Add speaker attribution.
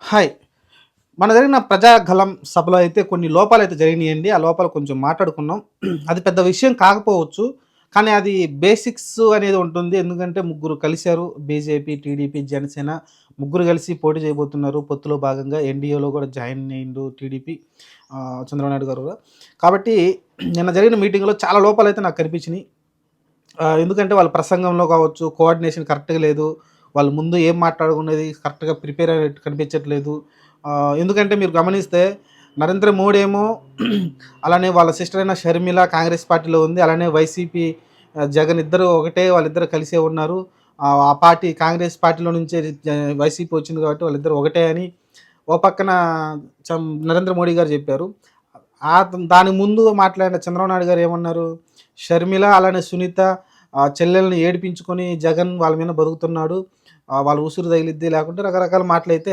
Speaker 1: Hi. మన జరిగిన ప్రజాగలం సభలో అయితే కొన్ని లోపాలైతే జరిగినాయండి. ఆ లోపాలు కొంచెం మాట్లాడుకున్నాం. అది పెద్ద విషయం కాకపోవచ్చు. కానీ అది బేసిక్స్ అనేది ఉంటుంది. ఎందుకంటే ముగ్గురు కలిసారు. బీజేపీ, టీడీపీ, జనసేన ముగ్గురు కలిసి పోటీ చేయబోతున్నారు. పొత్తులో భాగంగా ఎన్‌డీఏలో కూడా జాయిన్ అయిండు టీడీపీ చంద్రబాబు నాయుడు గారు కూడా. కాబట్టి నిన్న జరిగిన మీటింగ్‌లో చాలా లోపాలైతే నాకు కనిపించినియి. ఎందుకంటే వాళ్ళ ప్రసంగంలో కావచ్చు, కోఆర్డినేషన్ కరెక్ట్‌గా లేదు. వాళ్ళు ముందు ఏం మాట్లాడుకునేది కరెక్ట్‌గా ప్రిపేర్ అయినట్టు కనిపించట్లేదు. ఎందుకంటే మీరు గమనిస్తే నరేంద్ర మోడీ ఏమో అలానే వాళ్ళ సిస్టర్ అయిన షర్మిల కాంగ్రెస్ పార్టీలో ఉంది. అలానే వైసీపీ జగన్ ఇద్దరు ఒకటే వాళ్ళిద్దరూ కలిసే ఉన్నారు. ఆ పార్టీ కాంగ్రెస్ పార్టీలో నుంచే వైసీపీ వచ్చింది కాబట్టి వాళ్ళిద్దరూ ఒకటే అని ఓ పక్కన నరేంద్ర మోడీ గారు చెప్పారు. దానికి ముందు మాట్లాడిన చంద్రబాబు నాయుడు గారు ఏమన్నారు? షర్మిల అలానే సునీత చెల్లెల్ని ఏడిపించుకొని జగన్ వాళ్ళ మీద బతుకుతున్నాడు. వాళ్ళ ఉసురు తగిలిద్ది లేకుంటే రకరకాల మాటలైతే